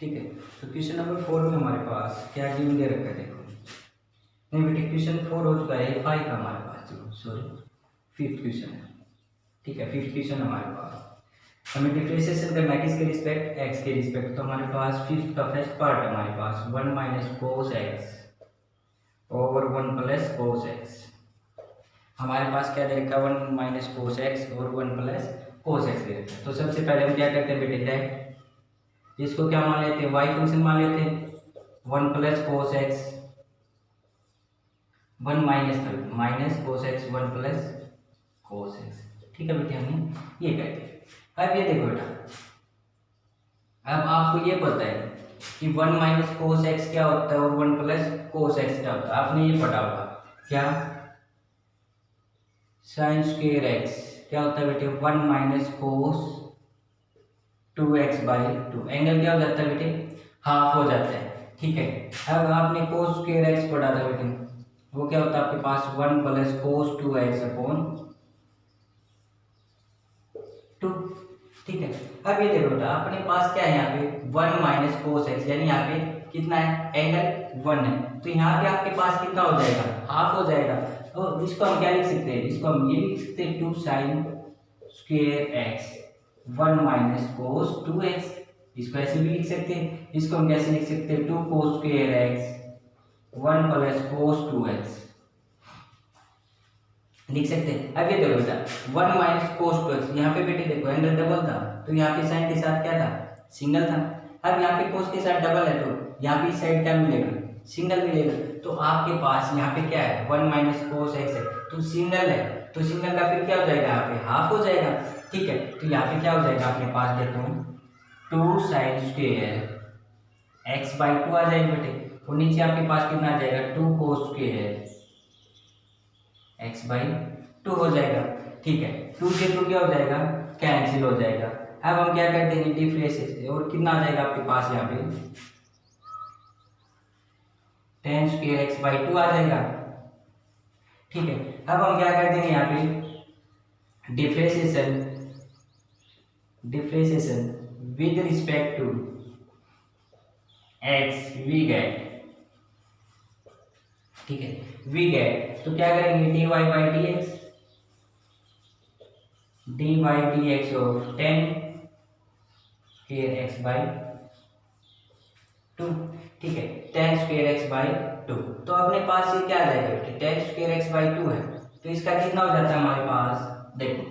ठीक है। तो क्वेश्चन नंबर 4 में हमारे पास क्या गिवन दे रखा है देखो। नहीं बेटे क्वेश्चन 4 हो चुका है, 5 का हमारे पास, सॉरी 5th क्वेश्चन है। ठीक है, 5th क्वेश्चन हमारे पास हमें डिफरेंशिएशन करना है किसके रिस्पेक्ट, एक्स के रिस्पेक्ट। तो हमारे पास 5th का फर्स्ट पार्ट हमारे पास 1 minus cos x over 1 plus cos x. हमारे पास क्या दे रखा है 1 माइनस कोस एक्स और 1 प्लस कोस एक्स दे रखा है। तो सबसे पहले हम क्या करते हैं बेटे, दैट इसको क्या मान लेते हैं, वाई फंक्शन मान लेते हैं। 1 plus cos x 1 minus cos x 1 plus cos x. ठीक है बेटे, हमने ये कर दिया। अब ये देखो बेटा, अब आपको ये पता है कि 1 माइनस कोस एक्स क्या होता है और 1 प्लस कोस एक्स क्या होता है, आपने ये पढ़ा होगा क्या, साइन स्क्वायर एक्स क्या होता है बेटे 1 minus cos 2x by 2। Angle क्या हो जाता है बेटे, हाफ हो जाता है। ठीक है, अब आपने कोस स्क्वायर एक्स पढ़ा था बेटे, वो क्या होता है आपके पास 1 प्लस कोस 2x अपॉन 2। ठीक है, अब ये देखो बेटा अपने पास क्या है यहाँ पे 1 माइनस कोस एक्स, यानी यहाँ पे कितना है, एंगल 1 है। तो यहाँ पे आपके पास कितना हो जाएगा, हाफ हो जाएगा। तो इसको हम क्या लिख सकते हैं, इसको हम ये लिख सकते हैं 2 साइन स्क्वायर एक्स 1 माइनस कोस 2x। इसको ऐसे भी लिख सकते हैं, इसको हम कैसे लिख सकते हैं 2 कोस square x 1 plus cos 2x लिख सकते हैं। अब ये देखो बेटा 1 माइनस कोस 2x, यहाँ पे बेटे देखो एंगल डबल था तो यहाँ पे साइन के साथ क्या था, सिंगल था। अब यहाँ पे कोस के साथ डबल है तो यहाँ पे साइड क्या मिलेगा, सिंगल मिलेगा। तो आपके पास यहाँ पे क्या है 1 माइनस कोस एक्स है तो सिंगल है, तो सिंगल का फिर क्या हो जाएगा, यहाँ पे हाफ हो जाएगा। ठीक है, तो यहाँ पे क्या हो जाएगा अपने पास देखो 2 साइन स्क्वायर एक्स बाई 2 आ जाएगा बेटे, और नीचे आपके पास कितना आ जाएगा 2 कोस स्क्वायर एक्स बाई 2 हो जाएगा। ठीक है, 2 से 2 क्या हो जाएगा, कैंसिल हो जाएगा। अब हम क्या करते हैं डिफरेंशिएट, और कितना आ जाएगा आपके पास यहाँ पे tan स्क्वायर एक्स बाई 2 आ जाएगा। ठीक है, अब हम क्या करते हैं यहाँ पे differentiation with respect to X we get. ठीक है, वी गेट तो क्या करेंगे dy by dx of tan square X by 2। ठीक है, tan स्क्वायर एक्स बाई 2। तो अपने पास ये क्या आ जाएगा बेटे tan स्क्वायर एक्स बाई 2 है, तो इसका कितना हो जाता है हमारे पास देखो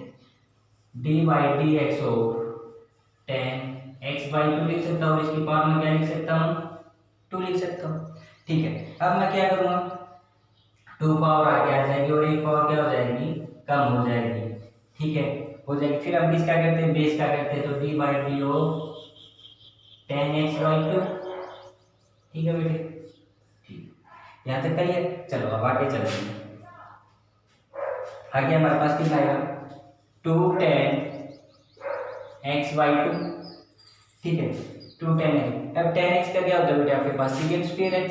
dy dx of tan x by 2 लिख सकता हूँ, इसकी पावर में क्या लिख सकता हूँ 2 लिख सकता हूँ। ठीक है, अब मैं क्या करूँगा 2 पावर आगे आ जाएगी और एक पावर क्या हो जाएगी, कम हो जाएगी। ठीक है, हो जाएगी। फिर हम किसका करते हैं, बेस का करते हैं, तो D by D of tan x by 2। ठीक है बेटे, ठीक, यहाँ तक करिए। चलो अब आगे चलते हैं। आगे हमारे पास कितना आएगा 2 tan x बाई 2। ठीक है, 2 tan x। अब tan x का क्या होता है बेटे आपके पास secant स्क्वायर x,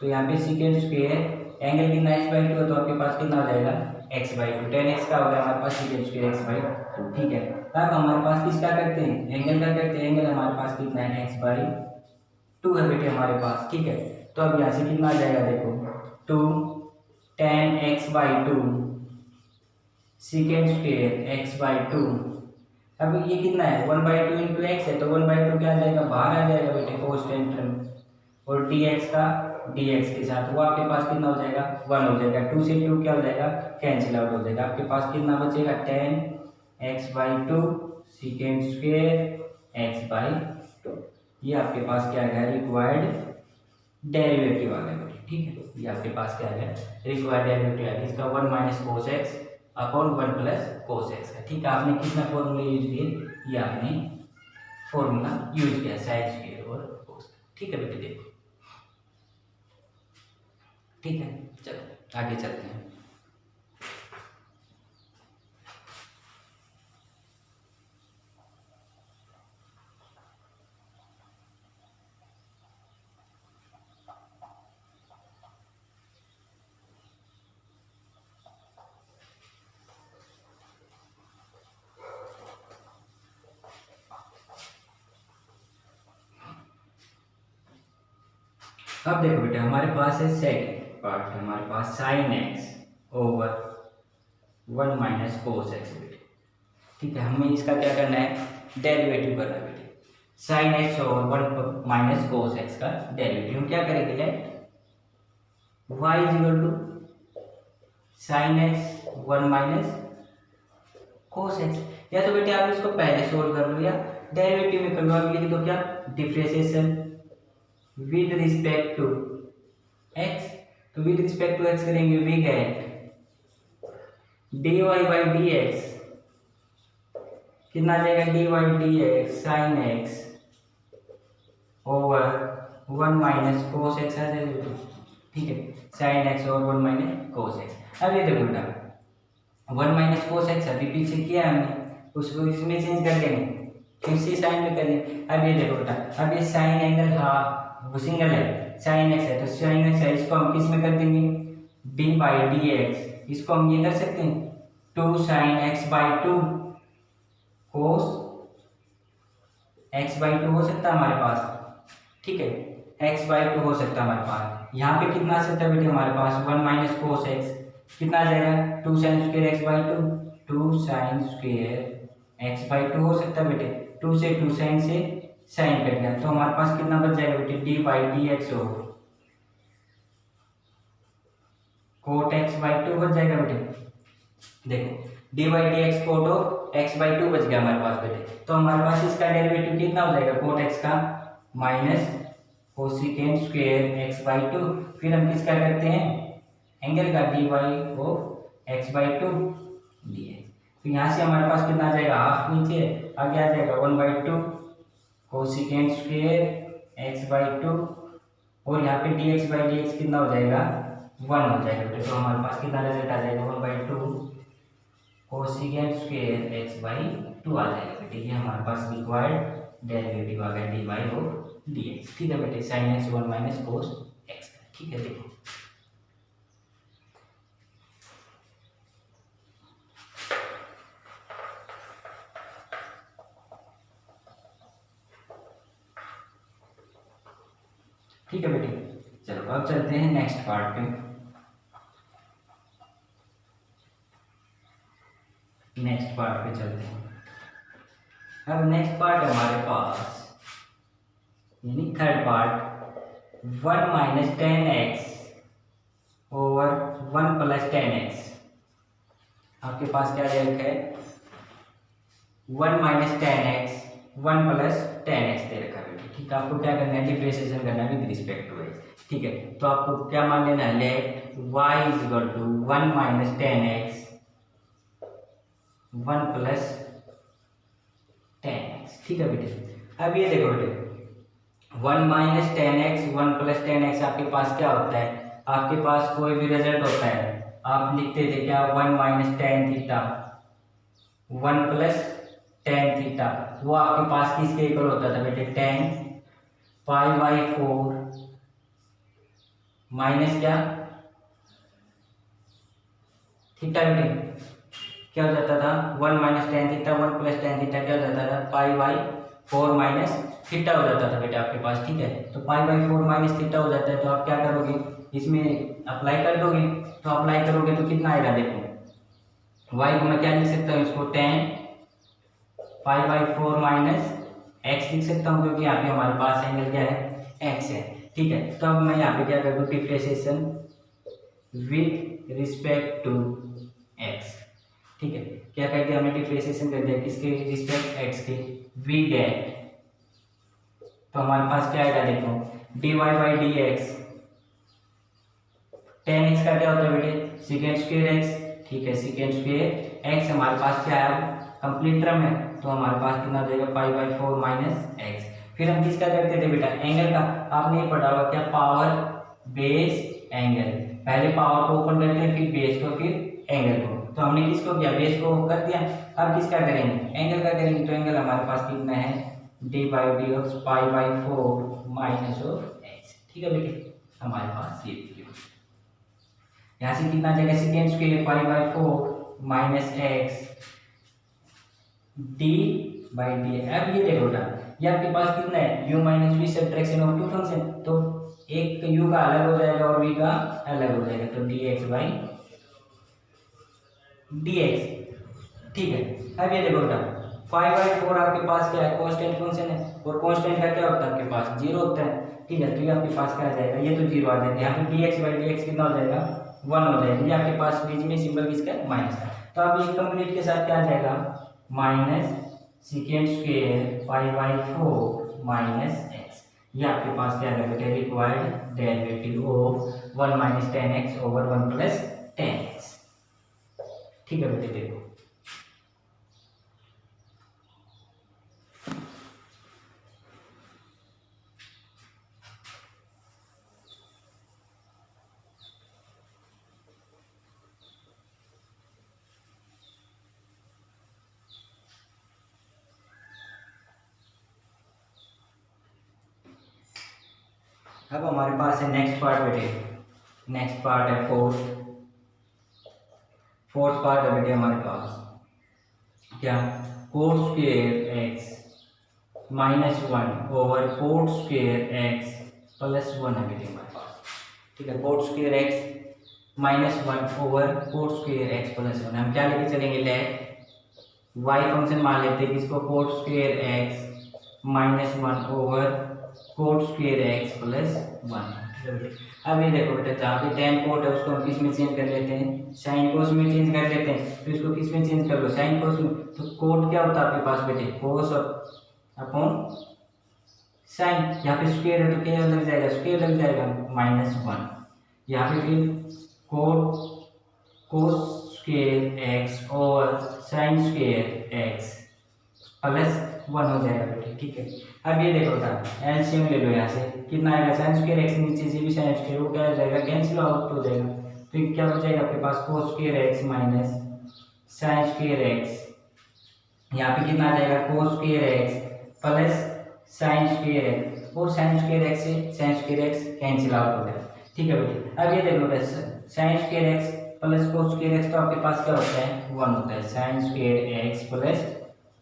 तो यहाँ पे secant स्क्वायर एंगल कितना x बाई 2 है, तो आपके पास कितना हो जाएगा x बाई 2। tan x का हो गया हमारे पास secant स्क्वायर x बाई 2। ठीक है, अब हमारे पास किसका करते हैं, एंगल का करते हैं। एंगल हमारे पास कितना है x बाई 2 है बेटे हमारे पास। ठीक है, तो अब यहाँ से कितना आ जाएगा देखो 2 tan x by 2 secant square x by 2। अब ये कितना है 1 बाई 2 इंटू एक्स है, तो 1 बाई 2 क्या आ जाएगा, बाहर आ जाएगा बेटे कॉन्स्टेंट टर्म, और dx का dx के साथ वो आपके पास कितना हो जाएगा 1 हो जाएगा। 2 से 2 क्या हो जाएगा, कैंसिल आउट हो जाएगा। आपके पास कितना बचेगा tan x by 2 secant square x by 2। ये आपके पास क्या है रिक्वायर्ड डेरिवेटिव आ गया। ठीक है, ये आपके पास क्या है रिक्वायर्ड डेरिवेटिव है इसका 1 minus cos x upon 1 plus cos X का। ठीक है, आपने कितना फॉर्मूला यूज किए, ये आपने फॉर्मूला यूज किया साइन स्क्वायर और कोस। ठीक है बेटे देखो, ठीक है चलो आगे चलते हैं। अब देखो बेटा हमारे पास है सेकंड पार्ट, हमारे पास sine x over 1 minus cos x बेटे। ठीक है, हमें इसका क्या करना है, डेरिवेटिव करना है बेटे। Sine x over 1 minus cos X का डेरिवेटिव हम क्या करेंगे, let Y is equal to sine X 1 minus cos X. या तो बेटे आप इसको पहले सोल्व कर लो या डेरिवेटिव में कर लो। आप लिख दो क्या, differentiation with respect to x. तो विद रिस्पेक्ट टू एक्स करेंगे, we get d Y by D x कितना आ जाएगा, d Y D x sine x over 1 minus cos x आ जाएगा। ठीक है, sine x over 1 minus cos x. अब ये देखो बेटा 1 माइनस कोस एक्स अभी पीछे किया हमने, उसको इसमें चेंज कर देंगे, फिर से साइन में करेंगे। अब ये देखो बेटा, अब ये साइन एंगल वो सिंगल है, साइन एक्स है, तो साइन एक्स है, इसको हम किस में कर देंगे, डी बाई डी एक्स। इसको हम ये कर सकते हैं 2 sine x by 2 cos x by 2 हो सकता है हमारे पास। ठीक है, एक्स बाई 2 हो सकता है हमारे पास। यहाँ पे कितना आ सकता है बेटे हमारे पास 1 माइनस कोस एक्स कितना आ जाएगा, 2 sign square X by 2, 2 sign square X by 2 हो सकता है बेटे। 2 से 2 साइन से साइन कट गया, तो हमारे पास कितना बच जाएगा बेटे, डी बाई डी एक्स हो कोट एक्स बाई 2 बच जाएगा बेटे। देखो D by D X cot of X by 2 बच गया हमारे पास बेटे। तो हमारे पास इसका डेरिवेटिव कितना हो जाएगा, कोट एक्स का minus cosecant square X by 2। फिर हम किसका करते हैं, एंगल का D Y of X by 2 D X. तो यहाँ से हमारे पास कितना आ जाएगा, हाफ नीचे आगे आ जाएगा 1/2 कोसिकेंट स्क्वायर एक्स बाई 2 और यहाँ पे D x by D x कितना हो जाएगा, 1 हो जाएगा बेटे। तो हमारे पास कितना रिजल्ट आ जाएगा, 1/2 कोसिकेंट स्क्वायर एक्स बाई 2 आ जाएगा बेटे। ये हमारे पास रिक्वायर्ड डेरिवेटिव आ गया D Y of D x. ठीक है बेटे, sine X 1 minus cos x. ठीक है, देखो ठीक है बेटे। चलो अब चलते हैं नेक्स्ट पार्ट पे। नेक्स्ट पार्ट पे चलते हैं। अब नेक्स्ट पार्ट है हमारे पास, यानी third part 1 minus 10x over 1 plus 10x। आपके पास क्या दे रखा है, 1 माइनस 10x 1 प्लस 10x दे रखा है। ठीक है, आपको क्या करना है, डिफरेंशिएशन करना है विद रिस्पेक्ट टू एक्स। ठीक है, तो आपको क्या मान लेना है, let y is equal to 1 minus 10x 1 plus 10x। ठीक है बेटे, अब ये देखो बेटे 1 माइनस 10x 1 प्लस 10x आपके पास क्या होता है, आपके पास कोई भी रिजल्ट होता है आप लिखते थे क्या, 1 minus tan theta 1 plus tan theta, वो आपके पास किसके इक्वल होता था बेटे, 10 पाई बाई 4 माइनस क्या थीटा बेटे, क्या हो जाता था 1 minus tan theta 1 plus tan theta क्या हो जाता था, पाई बाई 4 माइनस थीटा हो जाता था बेटे आपके पास। ठीक है, तो पाई बाई 4 माइनस थीटा हो जाता है, तो आप क्या करोगे, इसमें अप्लाई कर दोगे। तो अप्लाई करोगे तो कितना आएगा, देखो वाई को मैं क्या लिख सकता हूँ, इसको 10 पाई बाई 4 माइनस एक्स लिख सकता हूँ, क्योंकि यहाँ पे हमारे पास एंगल क्या है, एक्स है। ठीक है, तो अब मैं यहाँ पे क्या कर दूँ, differentiation with respect to X. ठीक है, क्या कर दिया हमने, डिफरेंशिएशन कर दिया किसके रिस्पेक्ट एक्स के, वी गेट, तो हमारे पास क्या आएगा, देखो D Y by D X 10x का क्या होता है बेटे, सेकेंड स्क्वायर एक्स। ठीक है, सेकेंड स्क्वायर एक्स हमारे पास क्या है, कंप्लीट टर्म है, तो हमारे पास कितना हो जाएगा, पाई बाई 4 माइनस एक्स। फिर हम किसका करते थे बेटा, एंगल का। आपने ये पढ़ा होगा क्या, पावर बेस एंगल, पहले पावर को ओपन करते हैं फिर बेस को फिर एंगल को। तो हमने किसको किया, बेस को कर दिया। अब किसका करेंगे, एंगल का करेंगे। तो एंगल हमारे पास कितना है, D by D x pi by 4 minus of x. ठीक है बेटे, हमारे पास ये यहाँ से कितना जाएगा, second square pi by 4 minus x D by D. अब ये देखो बेटा, ये आपके पास कितना है, u minus V subtraction of two function. तो एक u का अलग हो जाएगा और v का अलग हो जाएगा, तो dx बाई dx। ठीक है, अब ये देखो बेटा 5/4 आपके पास क्या है, कांस्टेंट फंक्शन है, और कांस्टेंट का क्या होता है आपके पास, जीरो होता है। ठीक है, तो ये आपके पास क्या आ जाएगा, ये तो जीरो आ जाएगा, यहाँ पे dx बाई dx कितना हो जाएगा, 1 हो जाएगा। ये आपके पास बीच में सिंबल किसका है, माइनस का। तो अब ये कंप्लीट के साथ क्या आ जाएगा, minus second square 5/4 minus X. ये आपके पास क्या है बेटा, required derivative of 1 minus 10x over 1 plus 10x। ठीक है बेटे, देखो अब हमारे पास है नेक्स्ट पार्ट बेटे, नेक्स्ट पार्ट है फोर्थ पार्ट है बेटे हमारे पास क्या, coat square x minus 1 over coat square x plus 1 है बेटे हमारे पास। ठीक है, coat square x minus 1 over coat square x plus 1। हम क्या लेके चलेंगे, लेट वाई फंक्शन मान लेते हैं किसको, coat square x minus 1 over coat square x plus 1। अब ये देखो बेटा, जहाँ पे tan कोट है उसको हम किस में चेंज कर लेते हैं, साइन कोस में चेंज कर लेते हैं। तो इसको किस में चेंज कर लो, साइन कोस में। तो कोट क्या होता है आपके पास बेटे, कोस अपॉन साइन। यहाँ पे स्क्वायर है तो क्या लग जाएगा, स्क्वायर लग जाएगा -1। यहाँ पे फिर कोट कोस स्क्वायर एक्स और साइन स्क्वायर एक्स प्लस 1 हो जाएगा बेटे। ठीक है, अब ये देखो बेटा, एलसीएम ले लो, यहाँ से कितना आएगा, साइन स्क्वायर एक्स नीचे से भी साइन स्क्वायर, वो क्या हो जाएगा, कैंसिल आउट हो जाएगा। तो क्या हो जाएगा आपके पास, cos square x minus sine square x. यहाँ पे कितना आ जाएगा, cos square x plus sine square x, और साइन स्क्वायर एक्स से sine square x cancel out हो गया। ठीक है बेटे, अब ये देखो बेटा, sine square x plus cos square x, तो आपके पास क्या होता है, 1 होता है। Sine square x plus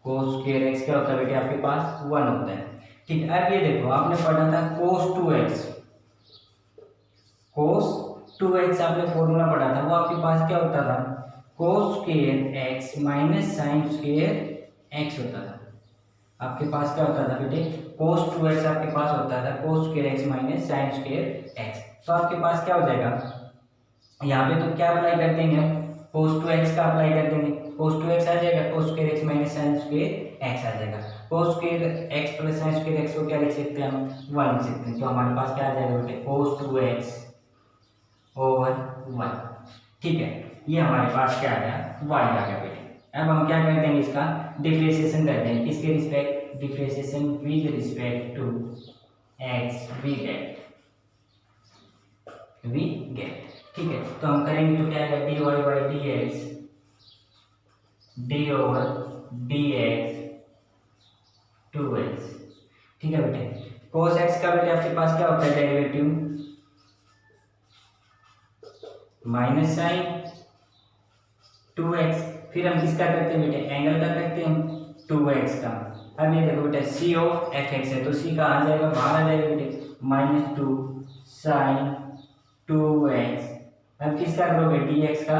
cos square x क्या होता है बेटे, आपके पास 1 होता है। ठीक है, अब ये देखो, आपने पढ़ा था कोस 2x, कोस 2x आपने फॉर्मूला पढ़ा था, वो आपके पास क्या होता था, कोस square x minus sine square x होता था। आपके पास क्या होता था बेटे, कोस 2x आपके पास होता था कोस square x minus sine square x. तो आपके पास क्या हो जाएगा, यहाँ पे तो क्या अप्लाई कर देंगे, कोस 2x का अप्लाई कर देंगे, कोस 2x आ जाएगा, cos square x minus sine square x आ जाएगा। Cos square x plus sine square x को क्या लिख सकते हैं हम, 1 लिख सकते हैं। तो हमारे पास क्या आ जाएगा बेटे, कोस 2x ओवर 1। ठीक है, ये हमारे पास क्या आ गया, y आ गया बेटे। अब हम क्या कर देंगे, इसका डिफरेंशिएशन करते हैं, किसके respect, differentiation with respect to x we get. ठीक है, तो हम करेंगे तो क्या है, dy by dx D over dx 2x। ठीक है बेटे, cos x का बेटे आपके पास क्या होता है, डेरिवेटिव माइनस साइन 2x। फिर हम किसका करते हैं बेटे, एंगल का करते हैं 2x का। अब ये देखो बेटे, c ऑफ fx है, तो c का आ जाएगा, बाहर आ जाएगा बेटे, -2 साइन 2x। अब किसका करोगे, dx का,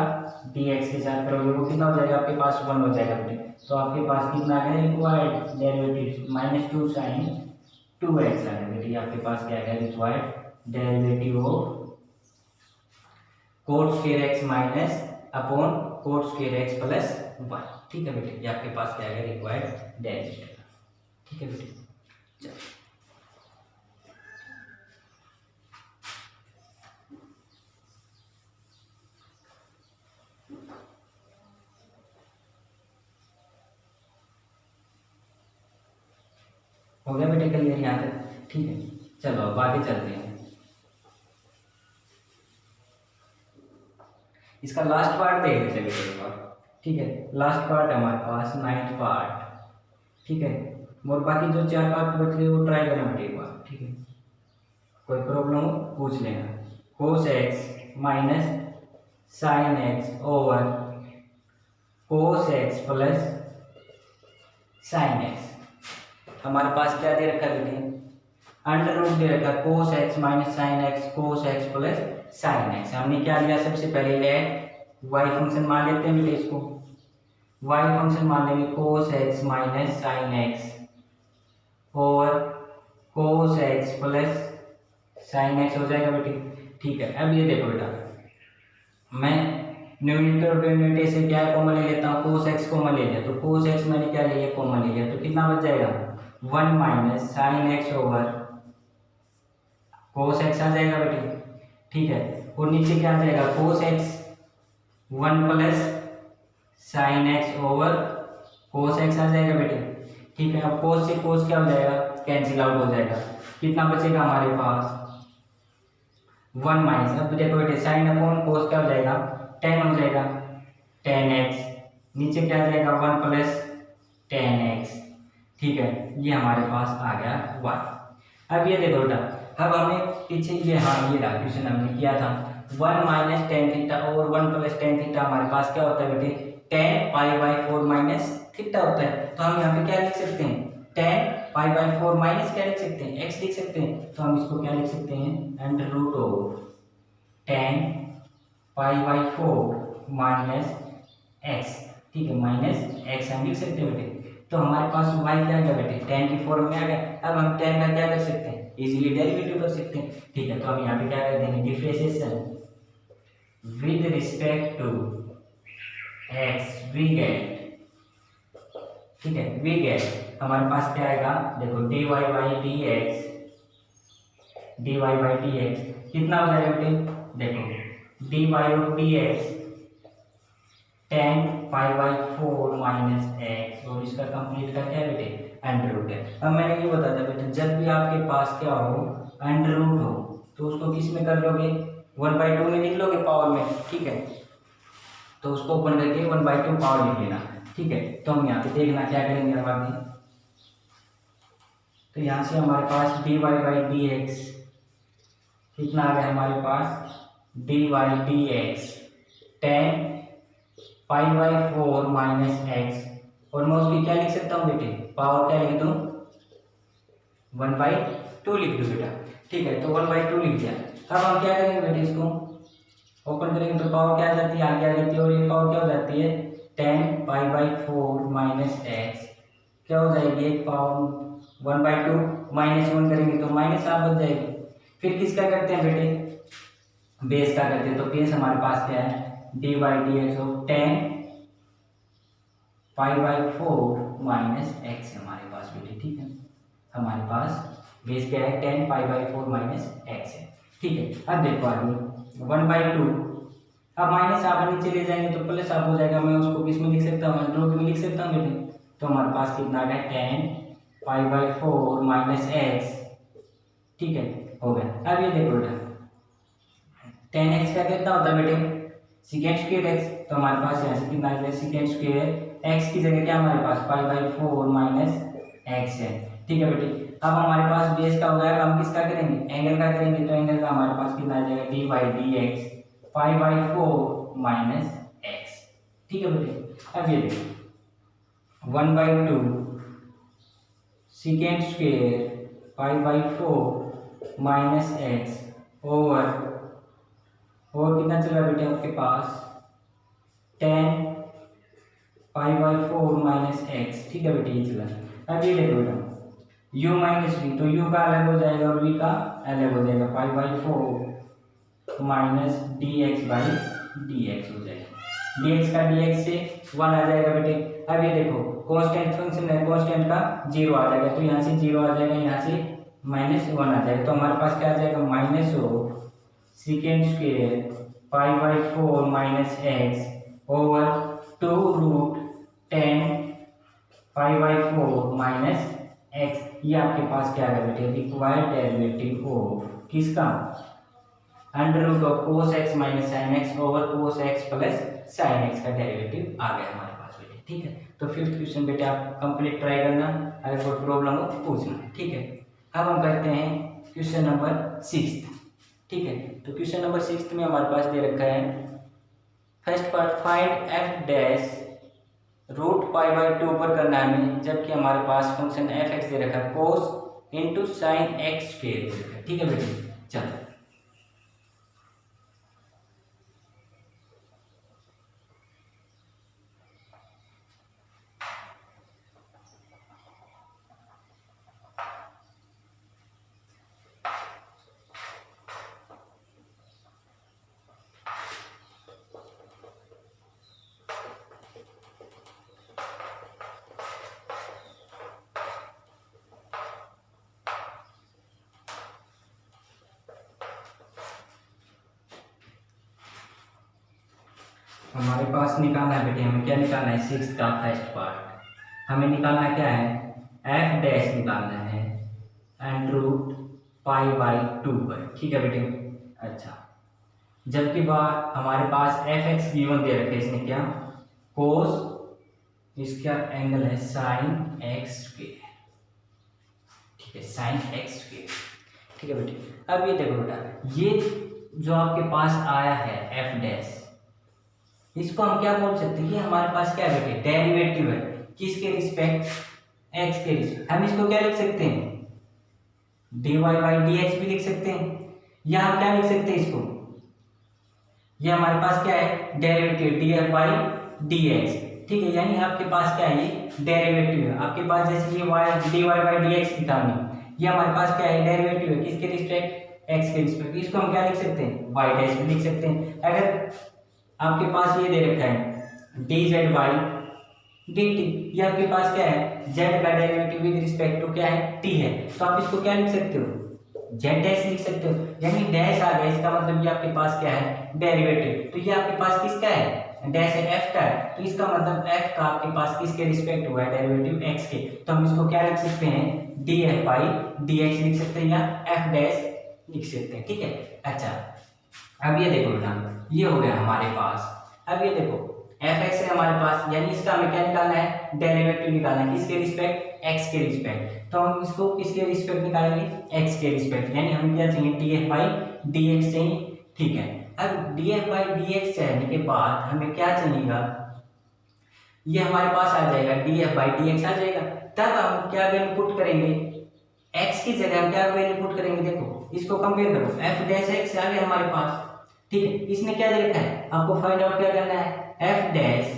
dx के साथ करोगे, वो कितना हो जाएगा आपके पास, 1 हो जाएगा बेटे। तो आपके पास कितना है, रिक्वायर्ड डेरिवेटिव -2 साइन 2x आ गया बेटे। आपके पास क्या है, required derivative of coat square x minus upon coat square x plus 1। ठीक है बेटे, ये आपके पास क्या है, रिक्वायर्ड डेरिवेटिव। ठीक है बेटे, चलो हो गया बेटे क्लियर यहाँ तक। ठीक है, चलो अब आगे चलते हैं। इसका लास्ट पार्ट देख लेते हैं बेटे। ठीक है, लास्ट पार्ट है हमारे पास 9th पार्ट। ठीक है, और बाकी जो 4 पार्ट बच गए वो ट्राई करना बेटे एक बार। ठीक है, कोई प्रॉब्लम हो पूछ लेना। Cos x minus sine x over cos x plus sine x. हमारे पास क्या दे रखा है बेटे, अंडर रूट दे रखा है cos x minus sine x cos x plus sine x. हमने क्या लिया सबसे पहले लेट वाई फंक्शन मान लेते हैं बेटे, इसको वाई फंक्शन मान लेंगे cos x minus sine x और cos x plus sine x हो जाएगा बेटे। ठीक है, अब ये देखो बेटा, मैं न्यूमरेटर और डिनोमिनेटर से क्या कॉमन ले लेता हूँ, कोस एक्स कॉमन ले लिया, तो कोस एक्स मैंने क्या लिया कॉमन ले लिया, तो कितना बच जाएगा 1 minus sine x over cos x आ जाएगा बेटे। ठीक है, और नीचे क्या आ जाएगा cos x 1 plus sine x over cos x आ जाएगा बेटे। ठीक है, अब कोस से कोस क्या हो जाएगा कैंसिल आउट हो जाएगा, कितना बचेगा हमारे पास 1 माइनस, अब देखो बेटे साइन अपॉन कोस क्या हो जाएगा 10 हो जाएगा 10x, नीचे क्या आ जाएगा 1 प्लस 10x। ठीक है, ये हमारे पास आ गया y। अब ये देखो बेटा, अब हमने पीछे ये हाँ ये रहा क्वेश्चन हमने किया था 1 माइनस टेन थीटा और 1 प्लस टेन थीटा हमारे पास क्या होता है बेटे 10 पाई बाई 4 माइनस थीटा होता है। तो हम यहाँ पे क्या लिख सकते हैं 10 पाई बाई 4 माइनस क्या लिख सकते हैं x लिख सकते हैं, तो हम इसको क्या लिख सकते हैं under root of 10 pi by 4 minus x। ठीक है, माइनस x हम लिख सकते हैं बेटे। तो हमारे पास y क्या आ गया बेटे 10 की फॉर्म में आ गया। अब हम 10 का क्या कर सकते हैं इजीली डेरिवेटिव कर सकते हैं। ठीक है, तो हम यहाँ पे क्या कर देंगे differentiation with respect to x we get. ठीक है, वी गेट हमारे पास क्या आएगा देखो dy बाई dx कितना हो जाएगा बेटे देखो dy of dx 10 pi by 4 minus x और इसका कंप्लीट का क्या है बेटे अंडर रूट है। अब मैंने ये बताया था बेटे जब भी आपके पास क्या हो अंडर रूट हो तो उसको किस में कर लोगे 1/2 में लिख लोगे पावर में। ठीक है, तो उसको ओपन करके 1/2 पावर लिख लेना। ठीक है, तो हम यहाँ पे देखना क्या करेंगे अब आगे, तो यहाँ से हमारे पास dy बाई dx कितना आ गया हमारे पास dy dx 10 pi by 4 minus x और मैं उसकी क्या लिख सकता हूँ बेटे पावर क्या लिख दूँ 1/2 लिख दूँ बेटा। ठीक है, तो 1/2 लिख दिया। अब हम क्या करेंगे बेटे इसको ओपन करेंगे तो पावर क्या आ जाती है आगे आ जाती है और ये पावर क्या हो जाती है 10 पाई बाई 4 माइनस एक्स क्या हो जाएगी एक पावर 1/2 माइनस 1 करेंगे तो माइनस हाफ बच जाएगी। फिर किसका करते हैं बेटे बेस का करते हैं, तो बेस हमारे पास क्या है dy dx of 10 pi by 4 minus x हमारे पास बेटे। ठीक है, हमारे पास बेस क्या है 10 पाई बाई 4 माइनस एक्स है। ठीक है, अब देखो आगे 1/2 अब माइनस आप नीचे ले जाएंगे तो प्लस आप हो जाएगा, मैं उसको किस में लिख सकता हूँ रूट में लिख सकता हूँ बेटे। तो हमारे पास कितना आ गया 10 पाई बाई 4 माइनस एक्स। ठीक है, हो गया। अब ये देखो बेटा 10x का कितना होता है बेटे सेकेंड स्क्वायर x, तो हमारे पास यहाँ से कितना आ गया सेकेंड स्क्वायर x की जगह क्या हमारे पास पाई बाई 4 माइनस x है। ठीक है बेटे, अब हमारे पास बेस का हो गया, हम किसका करेंगे एंगल का करेंगे, तो एंगल का हमारे पास कितना आ जाएगा dy dx pi by 4 minus x। ठीक है बेटे, अब ये देखो 1/2 second square pi by 4 minus x over और कितना चला बेटे आपके पास 10 पाई बाई 4 माइनस एक्स। ठीक है बेटे, ये चला। अब ये देखो बेटा u माइनस v, तो u का अलग हो जाएगा और v का अलग हो जाएगा पाई by 4 minus dx by dx हो जाएगा। dx का dx से 1 आ जाएगा बेटे। अब ये देखो कांस्टेंट फंक्शन है, कांस्टेंट का 0 आ जाएगा, तो यहाँ से 0 आ जाएगा, यहाँ से -1 आ जाएगा, तो हमारे पास क्या आ जाएगा minus of secant square pi by 4 minus X over 2 root 10 pi by 4 minus X. ये आपके पास क्या है बेटे रिक्वायर्ड डेरिवेटिव ऑफ किसका under root of cos x minus sine x over cos x plus sine X का derivative आ गया हमारे पास बेटे। ठीक है, तो फिफ्थ क्वेश्चन बेटे आप कंप्लीट ट्राई करना, अगर कोई प्रॉब्लम हो पूछना। ठीक है, अब हम करते हैं क्वेश्चन नंबर 6। ठीक है, तो क्वेश्चन नंबर 6 में हमारे पास दे रखा है first part find F dash root pi by 2 पर करना है हमें, जबकि हमारे पास फंक्शन एफ एक्स दे रखा है cos into sine x square. ठीक है बेटे, चलो हमारे पास निकालना है बेटे, हमें क्या निकालना है, 6 का फर्स्ट पार्ट। हमें निकालना क्या है, एफ डैश निकालना है एंड रूट पाई बाई 2 पर। ठीक है बेटे, अच्छा जबकि बार हमारे पास एफ एक्स गिवन दे रखे, इसने क्या कोस, इसका एंगल है साइन एक्स स्क्वायर। ठीक है, साइन एक्स स्क्वायर। ठीक है बेटे, अब ये देखो बेटा, ये जो आपके पास आया है एफ डैश, इसको हम क्या बोल सकते हैं, ये हमारे पास क्या है बेटे, डेरिवेटिव है। किसके रिस्पेक्ट, एक्स के रिस्पेक्ट। हम इसको क्या लिख सकते हैं, dy बाई डी एक्स भी लिख सकते हैं, या हम क्या लिख सकते हैं इसको, ये हमारे पास क्या है derivative D F by D x. ठीक है, यानी आपके पास क्या है, ये डेरिवेटिव है। आपके पास जैसे ये Y D Y by D X निकालनी, ये हमारे पास क्या है डेरिवेटिव है, किसके रिस्पेक्ट, एक्स के रिस्पेक्ट। इसको हम क्या लिख सकते हैं, वाई डैश भी लिख सकते हैं। अगर आपके पास ये दे रखा है D Z by D T, ये आपके पास क्या है जेड का डेरिवेटिव विद रिस्पेक्ट टू क्या है, टी है, तो आप इसको क्या लिख सकते हो, जेड डैश लिख सकते हो। यानी डैश आ गया, इसका मतलब ये आपके पास क्या है डेरिवेटिव। तो ये आपके पास किसका है, डैश है, एफ का है, तो इसका मतलब एफ का आपके पास किसके रिस्पेक्ट हुआ है, डेरिवेटिव एक्स के। तो हम इसको क्या लिख सकते हैं, D F by D X लिख सकते हैं, या एफ डैश लिख सकते हैं। ठीक है, अच्छा अब ये देखो बेटा, ये हो गया हमारे पास। अब ये देखो एफ एक्स है हमारे पास, यानी इसका हमें क्या निकालना है, डेरिवेटिव निकालना है, किसके रिस्पेक्ट, एक्स के रिस्पेक्ट। तो हम इसको किसके रिस्पेक्ट निकालेंगे, एक्स के रिस्पेक्ट, यानी हमें क्या चाहिए, D F by D x चाहिए। ठीक है, अब D F by D x चाहने के बाद हमें क्या चाहिएगा, ये हमारे पास आ जाएगा d F by D x आ जाएगा। तब हम क्या वैल्यू पुट करेंगे, एक्स की जगह हम क्या वैल्यू पुट करेंगे, देखो इसको कंपेयर करो, एफ डैश एक्स आ गया हमारे पास। ठीक है, इसने क्या दे रखा है, आपको फाइंड आउट क्या करना है, F dash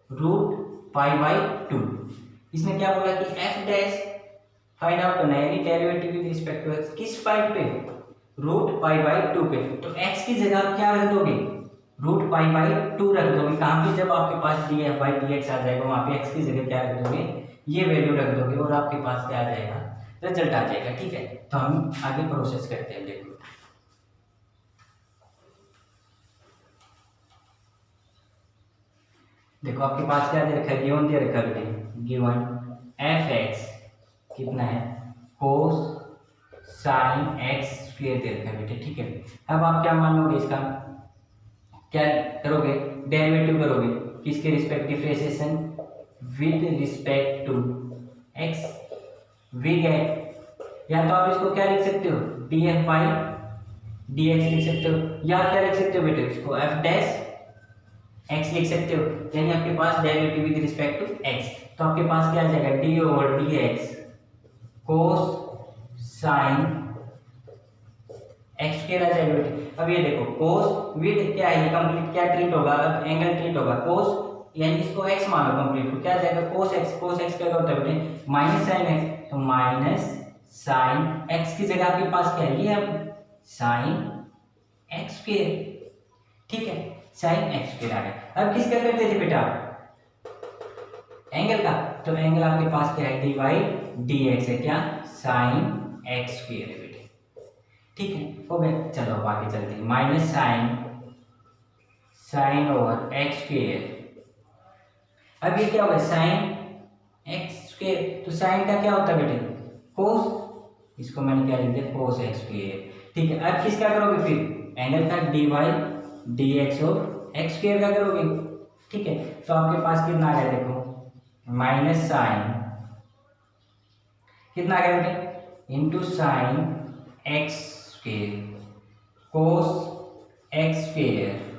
root pi by 2। इसने क्या बोला कि एफ डैश फाइंड आउट करना है, यानी derivative with respect to X, किस पार्ट पे, रूट पाई बाई 2 पे। तो एक्स की जगह आप क्या रख दोगे, रूट पाई बाई 2 रख दोगे। कहाँ पे, जब आपके पास d F by D x आ जाएगा, वहां पे एक्स की जगह क्या रख दोगे, ये वैल्यू रख दोगे, और आपके पास क्या आ जाएगा, रिजल्ट आ जाएगा। ठीक है, तो हम आगे प्रोसेस करते हैं। देखो देखो आपके पास क्या दे रखा है, गिवन दे रखा है, गिवन एफ एक्स कितना है, कोस साइन एक्स स्क्वायर दे रखा है बेटे। ठीक है, अब आप क्या मान लोगे, इसका क्या करोगे, डेरिवेटिव करोगे, किसके respect, differentiation with respect to X, विग है, या तो आप इसको क्या लिख सकते हो, D F by D X लिख सकते हो, या क्या लिख सकते हो बेटे, इसको एफ डैश एक्स लिख सकते हो, यानी आपके पास derivative with respect to x. तो आपके पास क्या आ जाएगा, d over D x cos sine x square आ जाएगा बेटे। अब ये देखो कोस विद क्या है, ये कंप्लीट क्या ट्रीट होगा, अब एंगल ट्रीट होगा, कोस यानी इसको एक्स मानो कंप्लीट, तो क्या आ जाएगा कोस एक्स। कोस एक्स क्या होता है बेटे, माइनस साइन एक्स, तो माइनस साइन एक्स की जगह आपके पास क्या है, ये अब साइन एक्स स्क्वायर। ठीक है, साइन एक्स स्क्वायर आ गया। अब किसका करते थे बेटा, एंगल का, तो एंगल आपके पास क्या है, डी वाई डी एक्स है, क्या साइन एक्स स्क्वायर है बेटे। ठीक है, हो गया, चलो अब आगे चलते हैं, minus sine sine over X square. अब ये क्या होगा, साइन एक्स स्क्वायर, तो साइन का क्या होता है बेटे, कोस, इसको मैंने क्या लिख दिया, कोस एक्स स्क्वायर। ठीक है, अब किसका करोगे फिर, एंगल का डी वाई डी एक्स और एक्स स्क्वायर का करोगे। ठीक है, तो आपके पास कितना आ गया, देखो माइनस साइन कितना आ गया बेटे, into sine x square cos x square.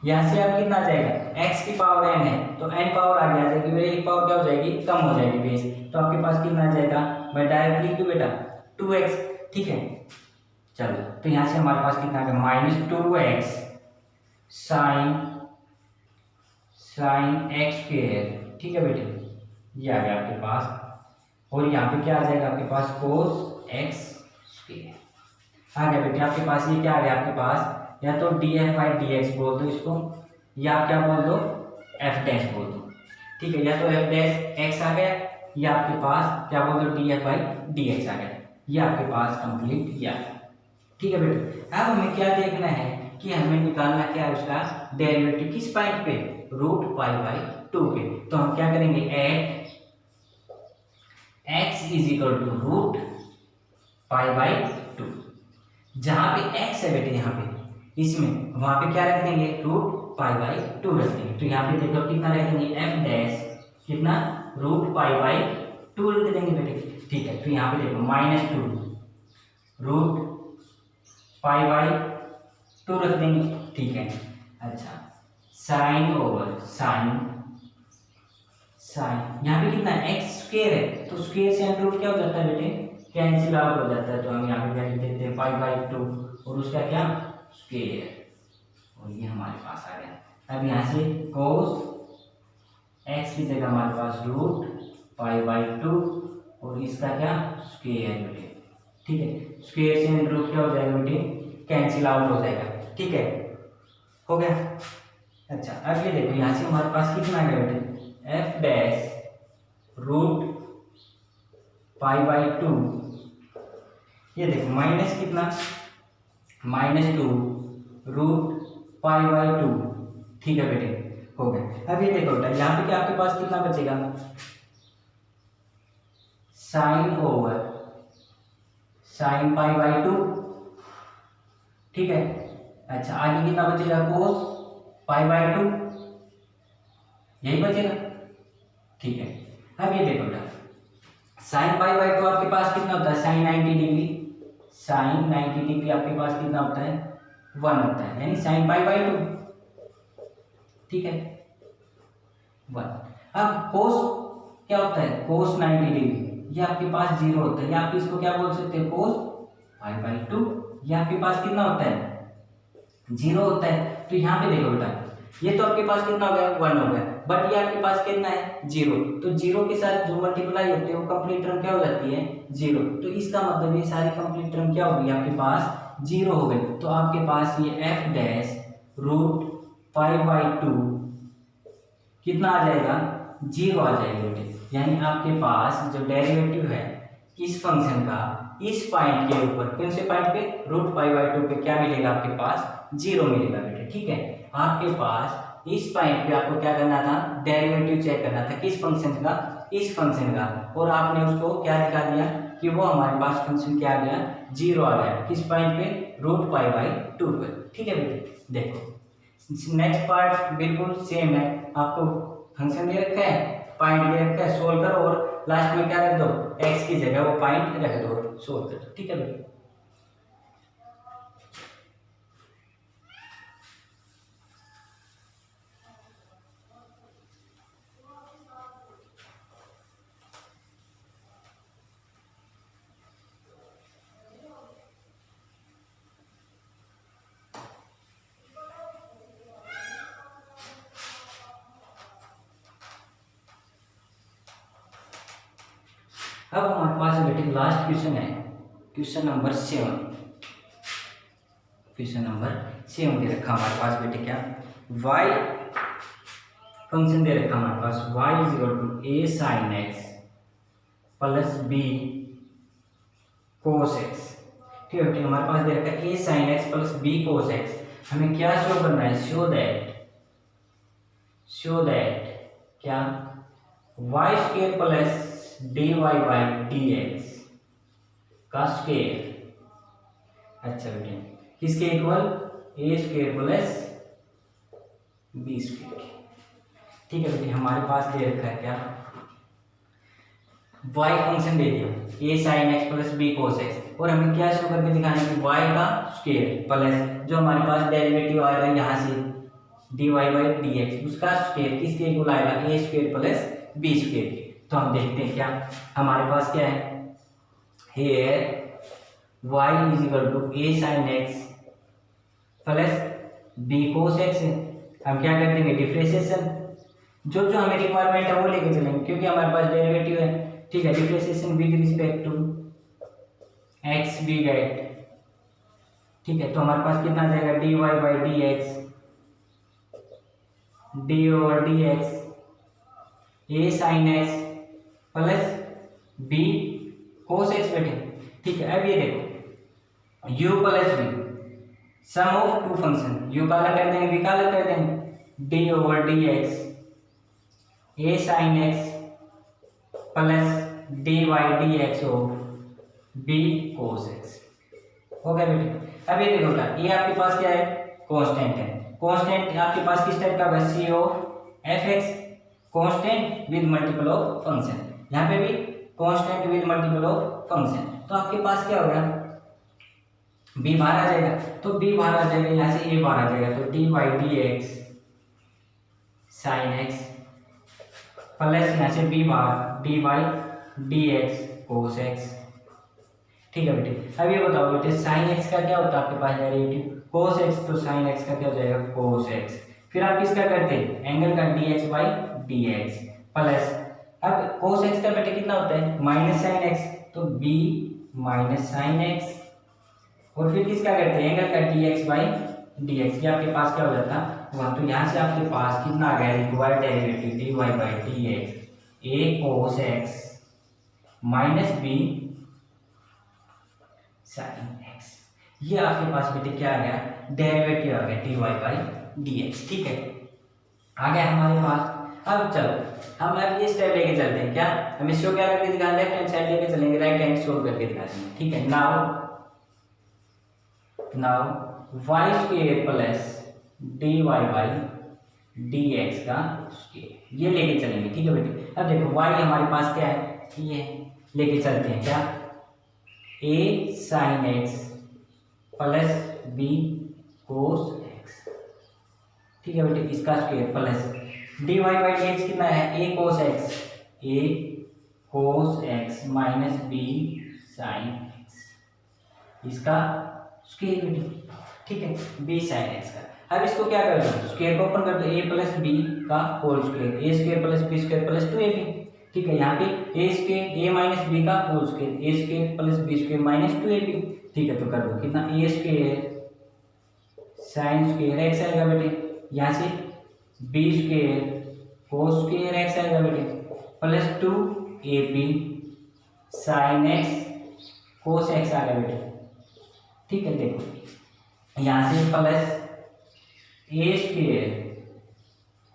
यहाँ से अब कितना आ जाएगा, x की पावर n है, तो n पावर आगे आ जाएगी, एक पावर क्या हो जाएगी, कम हो जाएगी बेस। तो आपके पास कितना आ जाएगा, मैं डायरेक्ट लिख दूँ बेटा 2x, ठीक है। चलो तो यहाँ से हमारे पास कितना आ गया -2x साइन एक्स स्क्वायर, ठीक है बेटे, ये आ गया आपके पास। और यहाँ पे क्या आ जाएगा आपके पास कोस एक्स स्क्वायर आ गया बेटे आपके पास। ये क्या आ गया आपके पास, या तो df/dx बोल दो इसको, या आप क्या बोल दो f' बोल दो, ठीक है। या तो f' आ गया, या आपके पास क्या बोल दो df/dx आ गया। ये आपके पास कंप्लीट किया, ठीक है बेटे। अब हमें क्या देखना है कि हमें निकालना क्या है उसका डेरिवेटिव, किस पॉइंट पे, √π/2 पे। तो हम क्या करेंगे, एट x = √π/2। जहां पे x है बेटे, यहाँ पे इसमें, वहां पे क्या रख देंगे √π/2 रख देंगे। तो यहाँ पे देखो कितना रख देंगे f' कितना √π/2 रख देंगे बेटे, ठीक है। तो यहाँ पे देखो -2 √π/2 रख देंगे, ठीक है। अच्छा साइन यहाँ पे कितना x स्क्वायर है, तो स्क्वायर से अंडर क्या हो जाता है बेटे, कैंसिल आउट हो जाता है। तो हम यहाँ पे वैल्यू देते हैं π/2 और उसका क्या स्क्वायर, और ये हमारे पास आ गया। अब यहाँ से कोस x की जगह हमारे पास √π/2 और इसका क्या स्क्वायर बेटे, ठीक है। स्क्वायर से अंडर क्या हो जाएगा बेटे, कैंसिल आउट हो जाएगा, ठीक है, हो गया। अच्छा अब ये देखो यहाँ से हमारे पास कितना आ गया बेटे, f' √π/2, ये देखो माइनस कितना -2 √π/2, ठीक है बेटे, हो गया। अब ये देखो बेटा यहाँ पे क्या आपके पास कितना बचेगा, sin π/2, ठीक है। अच्छा आगे कितना बचेगा, cos π/2, यही बचेगा, ठीक है। अब ये देखो बेटा sin π/2 आपके पास कितना होता है, sin 90 डिग्री आपके पास कितना होता है 1 होता है, यानी sin π/2, ठीक है 1। अब cos क्या होता है, cos 90 डिग्री, ये आपके पास 0 होता है, या आप इसको क्या बोल सकते हैं cos π/2, ये आपके पास कितना होता है 0 होता है। तो यहाँ पे देखो बेटा ये तो आपके पास कितना हो गया 1 हो गया, बट ये आपके पास कितना है 0, तो 0 के साथ जो मल्टीप्लाई होती है वो कंप्लीट टर्म क्या हो जाती है 0। तो इसका मतलब ये सारी कंप्लीट टर्म क्या होगी आपके पास 0 हो गई। तो आपके पास ये f' √π/2 कितना आ जाएगा 0 आ जाएगा बेटे, यानी आपके पास जो डेरिवेटिव है इस फंक्शन का इस पॉइंट के ऊपर, कौन से पॉइंट पे, √π/2 पे क्या मिलेगा आपके पास 0 मिलेगा बेटे, ठीक है। आपके पास इस पॉइंट पे आपको क्या करना था, डेरिवेटिव चेक करना था, किस फंक्शन का, इस फंक्शन का, और आपने उसको क्या दिखा दिया कि वो हमारे पास फंक्शन क्या आ गया 0 आ गया, किस पॉइंट पे √π/2 पर, ठीक है बेटे। देखो नेक्स्ट पार्ट बिल्कुल सेम है, आपको फंक्शन दे रखा है, पॉइंट दे रखा है, सोल्व करो और लास्ट में क्या रख दो, x की जगह वो पॉइंट रख दो, सोल्व कर दो, ठीक है बेटे। अब हमारे पास बेटे लास्ट क्वेश्चन है, क्वेश्चन नंबर 7। क्वेश्चन नंबर 7 दे रखा हमारे पास बेटे क्या, y फंक्शन दे रखा हमारे पास y = a sin x plus b cos x, ठीक है बेटे। हमारे पास दे रखा है a sin x plus b cos x, हमें क्या शो करना है, शो दैट क्या y² प्लस dy/dx का स्क्वायर, अच्छा बेटे किसके इक्वल, a² प्लस b², ठीक है बेटे। हमारे पास दे रखा है क्या, y फंक्शन दे दिया a sin x plus b cos x, और हमें क्या शो करके दिखाना है कि y का स्क्वायर प्लस जो हमारे पास डेरिवेटिव आएगा यहाँ से dy/dx, उसका स्क्वायर किसके इक्वल आएगा, a² प्लस b² के। तो हम देखते हैं क्या हमारे पास क्या है, here y is equal to a sin x plus b cos x है। हम क्या कर देंगे डिफरेंशिएशन, जो जो हमें रिक्वायरमेंट है वो लेके चलेंगे क्योंकि हमारे पास डेरिवेटिव है। ठीक है, differentiation with respect to x we get. ठीक है, तो हमारे पास कितना आ जाएगा dy by D X D over D x A sine x plus B cos x बेटे। ठीक है, अब ये देखो u plus B sum of two function, u का अलग कर देंगे, v का अलग कर देंगे, D over D x A sine x plus D Y D X of B cos X. हो गया बेटे। अब ये देखो ये आपके पास क्या है कांस्टेंट है। कांस्टेंट आपके पास किस टाइप का है c of f x, constant with multiple of function. यहाँ पे भी constant with multiple of function, तो आपके पास क्या होगा b बाहर आ जाएगा, तो b बाहर आ जाएगा, यहाँ से a बाहर आ जाएगा, तो D by D x sine x plus यहाँ से b बाहर D by D x cos x. ठीक है बेटे। अब ये बताओ बेटे साइन एक्स का क्या होता है आपके पास डेरिवेटिव कोस एक्स, तो साइन एक्स का क्या हो जाएगा कोस एक्स। फिर आप किसका करते हैं एंगल का D x by D x plus, अब कोस एक्स का बेटे कितना होता है माइनस साइन एक्स, तो b माइनस साइन एक्स, और फिर किसका करते हैं एंगल का D x by D x. ये आपके पास क्या हो जाता है वन, तो यहाँ से आपके पास कितना आ गया required derivative d Y by D x a cos x minus b sine x. ये आपके पास बेटे क्या आ गया डेरिवेटिव आ गया D Y by D x. ठीक है, आ गया हमारे पास। अब चलो हम अब ये स्टेप लेके चलते हैं, क्या हम इसको क्या करके दिखा लेफ्ट हैंड साइड लेके चलेंगे, राइट हैंड सोल्व करके दिखा देंगे। ठीक है, now y square plus D Y by D x का स्क्वेयर ये लेके चलेंगे। ठीक है बेटे। अब देखो वाई हमारे पास क्या है ये लेके चलते हैं, क्या a sine x plus b cos x. ठीक है बेटे, इसका square plus D Y by D x कितना है a cos x minus b sine x, इसका स्क्वायर बेटे। ठीक है, b साइन एक्स का। अब इसको क्या कर दो स्क्वायर को ओपन कर दो, a प्लस बी का whole square, a square plus b square plus 2ab। ठीक है, यहाँ पे a square a minus b का whole square, a square plus b square minus 2ab। ठीक है, तो कर दो कितना a square sine square x आएगा बेटे, यहाँ से b square cos square x आएगा बेटे plus 2ab sine x cos x आ गया बेटे। ठीक है, देखो यहाँ से plus a square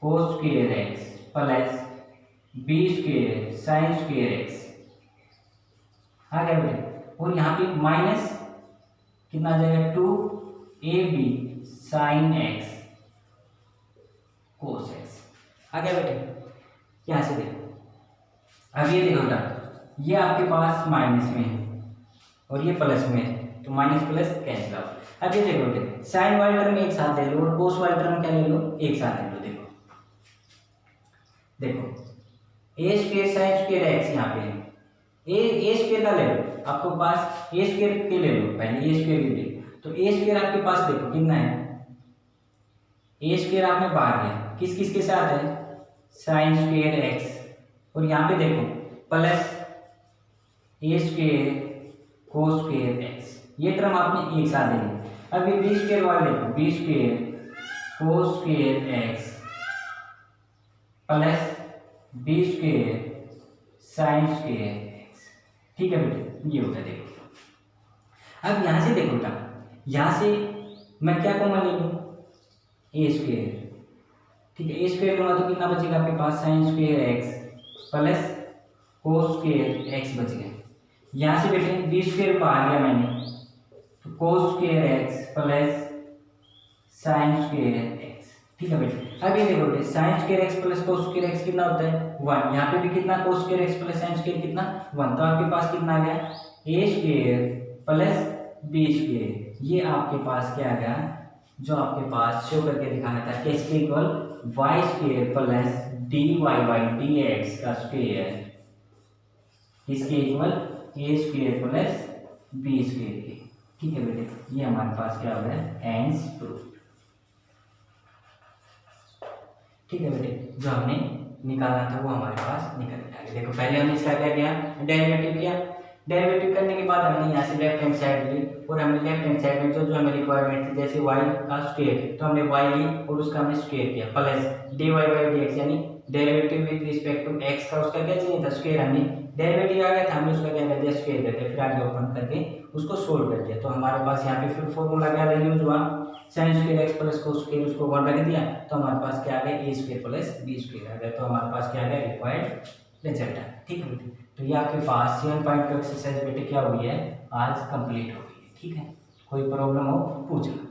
cos square x plus b square sine square x आ गया बेटे, और यहाँ पे माइनस कितना आ जाएगा 2ab sine x cos x आ गया बेटे। यहाँ से देखो अब ये देखो बेटा ये आपके पास माइनस में है और ये प्लस में है, तो माइनस प्लस कैंसिल आउट। अब ये देखो बेटे साइन वाले टर्म एक साथ ले लो और कोस वाले टर्म क्या ले लो एक साथ ले लो। देखो ए स्क्वायर साइन स्क्वायर एक्स यहाँ पे है, ए स्क्वायर का ले लो, आपको पास ए स्क्वायर के ले लो, पहले ए स्क्वायर के ले लो, तो ए स्क्वायर आपके पास देखो कितना है, ए स्क्वायर आप में बाहर है, किस किस के साथ है साइन स्क्वायर एक्स, और यहाँ पे देखो plus a square cos square x, ये टर्म आपने एक साथ ले ली। अब ये बी स्क्वायर वाले देखो b square cos square x plus b square sine square x. ठीक है बेटे, ये होता है। देखो अब यहाँ से देखो बेटा, यहाँ से मैं क्या कॉमन ले लूँ ए स्क्वायर। ठीक है, ए स्क्वायर लूँगा तो कितना बचेगा आपके पास sine square x plus cos square x बच गया। यहाँ से बेटे बी स्क्वायर बाहर गया मैंने, तो कोस square x plus sine square x. ठीक है बेटे, अब ये देखो बेटे sign square x plus cos square x कितना होता है 1, यहाँ पे भी कितना कोस square x plus sine square कितना 1, तो आपके पास कितना आ गया ए स्क्वायर प्लस बी स्क्वायर। ये आपके पास क्या आ गया जो आपके पास शो करके दिखाना था कि इसके equal y square plus D Y by D x का स्क्वायर, इसके equal a square plus b square के। ठीक है बेटे, ये हमारे पास क्या हो गया, हेंस प्रूफ। ठीक है बेटे, जो हमने निकालना था वो हमारे पास निकल गया। देखो पहले हमने इसका क्या किया, डेरिवेटिव किया। डेरिवेटिव करने के बाद हमने यहाँ से लेफ्ट हैंड साइड ली और हमने लेफ्ट हैंड साइड में जो हमें रिक्वायरमेंट थी, जैसे y का स्क्वायर, तो हमने y ली और उसका हमने स्क्वायर किया, प्लस dy बाई dx, यानी derivative with respect to x का उसका क्या चाहिए था, स्क्वायर। हमने डेरिवेटिव आ गया था, हमने उसका क्या कर दिया, स्क्वायर कर दिया, फिर आगे ओपन करके उसको सोल्व कर दिया। तो हमारे पास यहाँ पे फिर फॉर्मूला क्या यूज हुआ, sin square x plus cos square, उसको 1 रख दिया, तो हमारे पास क्या आ गया, a square plus b square आ गया। तो हमारे पास क्या आ गया, रिक्वायर्ड रिजल्ट है। ठीक है बेटे, तो ये आपके पास 7.2 एक्सरसाइज बेटे क्या हुई है, आज कंप्लीट हो गई है। ठीक है, कोई प्रॉब्लम हो पूछना।